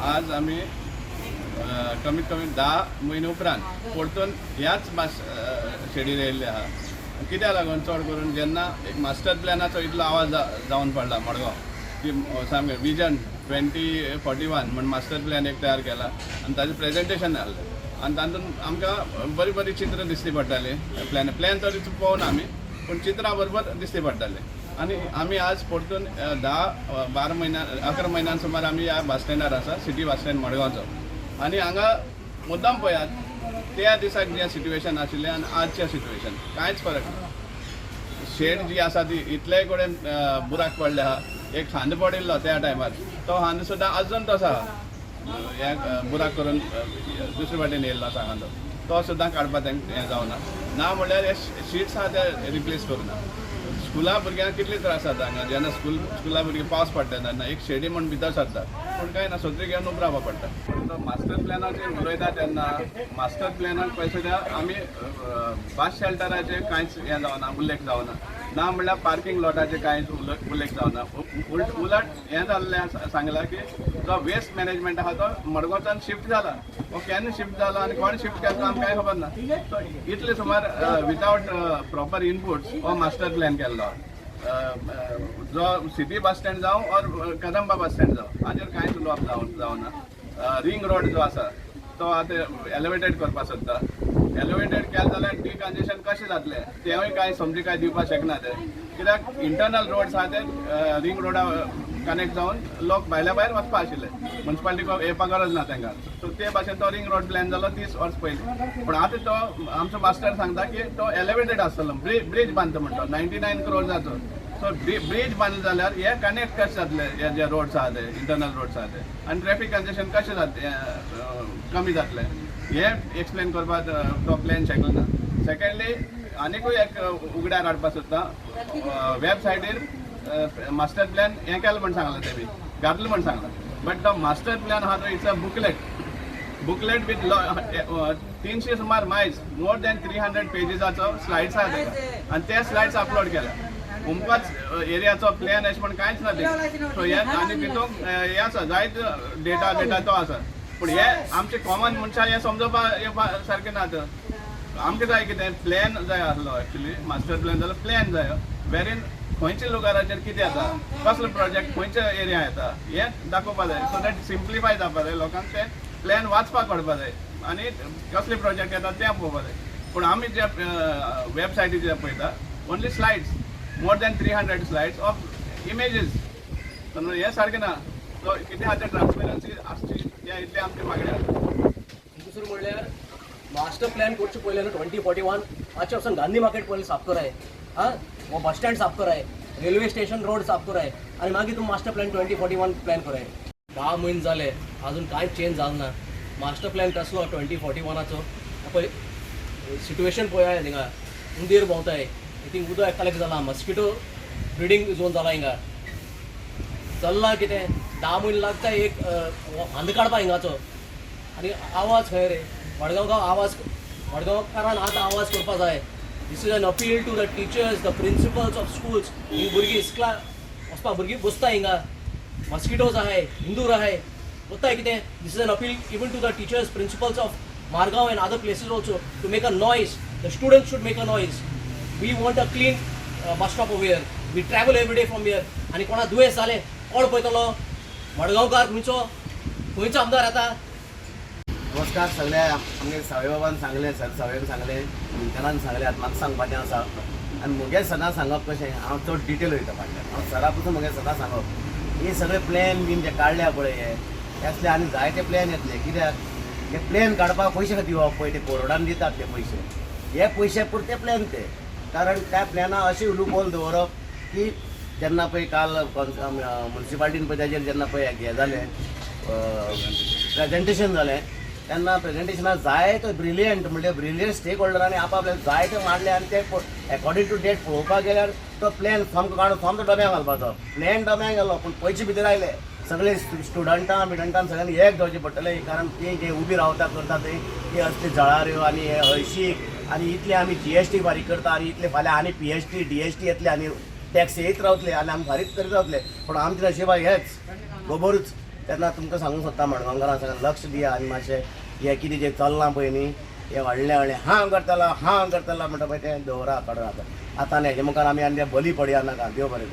आज आम्ही कमीत कमी 10 म्हयने उपरांत परतून ह्याच शेडीर येयल्ले आहा। कित्याक लागून चड करून जेन्ना एक मास्टर प्लॅनाचो इतलो आवाज जावन पडला मडगांव की सामकें विजन 2041 म्हण मास्टर प्लॅन एक तयार केला आनी ताजें प्रेजेंटेशन जाल्लें आनी तातूंत आमकां बरीं चित्रां दिसली पडटालीं। प्लॅन तरी पळोवना आमी, पूण चित्रां बरोबर दिसली पडटालीं। आनी आमी आज परतून 10-12 म्हयन्यां 11 म्हयन्यां सुमार आमी ह्या बस स्टँडार आसा, सिटी बस स्टँड मडगांवचो। आनी हांगा मुद्दाम पळयात, त्या दिसाक जें सिट्युएशन आशिल्लें आनी आजचें सिट्युएशन कांयच फरक ना। शेड जी आसा ती इतलेय कडेन बुराक पडले आहा। एक हांद पडिल्लो त्या टायमार, तो हांद सुद्दां अजून तसो आहा, हे बुराक करून दुसरे वाटेन येयल्लो आसा हांदो, तो सुद्दां काडपाक हें जावना ना। म्हणल्यार हे शीट्स आहा ते रिप्लेस करूना। स्कुला भुरग्यांक कितले त्रास जाता हांगा, जेन्ना स्कुला भुरगीं पावस पडटा तेन्ना एक शेडी म्हण भितर सरता, पूण कांय ना, सत्री घेवन उब रावपा पडटा। मास्टर प्लॅनाचेर उलयता तेन्ना मास्टर प्लॅनाक पळय सुद्दां आमी बस शेल्टराचेर कांयच हें जावना, उल्लेख जावना ना। म्हणल्यार पार्किंग लॉटाचेर कांयच उल्लेख जावना। उलट हें जाल्लें सांगलां की जो वेस्ट मॅनेजमेंट आहा तो मडगांवच्यान शिफ्ट जाला। हो केन्ना शिफ्ट जाला आनी कोण शिफ्ट केला आमकां कांय खबर ना। सो इतले सुमार विदावट प्रॉपर इनपुट्स हो मास्टर प्लॅन केल्लो। जो सिटी बस स्टँड जावं और कदंबा बस स्टँड जावं, हाजेर कांयच उलोवप जावना। रिंग रोड जो आसा तो आतां एलिवेटेड करपाक सोदता। एलिवेटेड केलें जाल्यार डिकंजेशन कशें जातलें तेंवूय कांय समजी दिवपाक शकना ते, कित्याक इंटरनल रोड्स आहा ते रिंग रोडा कनेक्ट जावन लोक भायल्या भायर वचपा आशिल्ले, म्युन्सिपालिटीक येवपाक गरज ना तांकां। सो ते भाशेन तो रिंग रोड प्लॅन जालो 30 वर्स पयलीं। पूण आतां तो आमचो मास्टर सांगता की तो एलिवेटेड आसतलो, ब्रीज बांदता म्हणटा 99 करोड्साचो। सो ब्रीज बांदलो जाल्यार हे कनेक्ट कशें जातले, हे जे रोड्स आहा ते इंटरनल रोड्स आहा ते, आनी ट्रॅफिक कंजेशन कशें कमी जातलें हे एक्सप्लेन करपाक तो प्लॅन शकलो ना। सेकंडली आनीकूय एक उगड्यार हाडपाक सोदता, वेबसायटीर मास्टर प्लॅन हें केलें म्हण सांगलां, तेमी घातलें म्हण सांगलां, बट तो मास्टर प्लॅन आहा तो इट्स अ बुकलेट विथ 300 सुमार मायल्स, मोर दॅन 300 पेजीसाचो स्लायड्स आहा तेका, आनी ते स्लायड्स अपलोड केल्या। उमकाच एरियाचो प्लॅन अशें म्हण कांयच ना ते। सो हे आनी भितून हे आसा जायत डेटा तो आसा, पूण हे आमचे कॉमन मनशाक हे समजोवपाक येवपाक सारकें ना। आमकां जाय कितें प्लॅन जाय आसलो, एक्चुली मास्टर प्लॅन जाल्यार प्लॅन जाय वेरीन खंयच्या लोकांचेर कितें येता, कसलो प्रोजेक्ट खंयच्या एरिया येता हें दाखोवपा जाय, सो दॅट सिम्प्लिफाय जावपा जाय, लोकांक ते प्लॅन वाचपाक कळपा जाय आनी कसले प्रोजेक्ट येता ते पळोवपा जाय। पूण आमी जे वेबसायटीचेर पळयता only slides, more than 300 slides of images, हें सारकें ना। सो कितें आहा तें ट्रान्सपेरन्सी आसची, ते इतले आमचे मागणे आसा। दुसरं म्हणल्यार मास्टर प्लॅन करचे पयले 2041 आजच्या पासून गांधी मार्केट पयलीं साफ कराय, हां वो बस स्टँड साफ कराय, रेल्वे स्टेशन रोड साफ कराय, आनी मागीर तुमी मास्टर प्लॅन 2041 प्लॅन कराय। 10 म्हयने जाले अजून कांयच चेंज जालें ना। मास्टर प्लॅन कसलो 2041चो पळय, सिट्युएशन पळया थिंगा हुंदीर भोंवताय, थिंग उदक कलेक्ट जाला, मस्किटो ब्रिडींग झोन जाला हिंगा। चल्लां कितें 10 म्हयने लागता एक हांद काडपा हिंगाचो, आनी आवाज खंय रे मडगांवकार आवाज, मडगांवकारान आतां आवाज करपा जाय। This is an appeal to the teachers, the principals of schools. ही भुरगीं इस्कला वचपा भुरगीं बसता हिंगा, मस्किटोज आहाय, हिंदूर आहाय, वताय कितें। This is an appeal even to the teachers, principals of Margaon and other places also to make a noise. The students should make a noise. We want a clean bus stop over here. We travel every day from here. आणि कोणा दुयेंस जालें कोण पळयतलो, मडगांवकार खंयचो आमदार येता। नमस्कार सगळ्या, आमगे सावय बाबान सांगलें, सर सावयन सांगलें, मिंटनान सांगलें, आतां म्हाका सांगपाचें आसा। आनी मुगे सदां सांगप कशें, हांव चड डिटेल वयता फाटल्यान, हांव सरा पसून मुगे सदां सांगप हे सगळे प्लॅन बीन जे काडल्या पळय हे असले आनी जायते प्लॅन येतले। कित्याक हे प्लॅन काडपाक पयशे खातीर दिवप पळय, ते कोरोडान दितात ते पयशे, हे पयशे पुरते प्लॅन ते। कारण त्या प्लॅना अशी लूपहोल दवरप की जेन्ना पळय काल म्युन्सिपाल्टीन पळय ताजेर जेन्ना पळय हें जालें प्रेजेंटेशन जालें, तेन्ना प्रेजेंटेशनाक जायते ब्रिलियंट स्टेक होल्डरांनी आपआपले जायते मांडले, आनी ते अकॉर्डिंग टू डेट पळोवपाक गेल्यार तो प्लॅन सामको काडून सामको डब्याक घालपाचो। प्लॅन डब्याक गेलो पूण पयशे भितर आयले। सगळे स्टुडंटां सगळ्यांनी एक जावचें पडटलें, कारण ती जे उबी रावता करता ती असली जळाऱ्यो आनी हे हळशीक, आनी इतले आमी GST फारीक करता, आनी इतले फाल्यां आनी PST DST येतले, आनी टॅक्स येत रावतले, आनी आमी फारीक करीत रावतले। पूण आमचे नशिबाक हेच गोबरूच तेन्ना तुमकां सांगूंक सोदता मडगांवकारांक सगळ्यांक लक्ष दिया आनी मातशें हें कितें जें चलना पळय न्ही हें व्हडलें हांव करतलो म्हणटा पळय तें दवरा काडून आतां न्ही हेजे मुखार आमी आनी बली पडया नाका देव बरें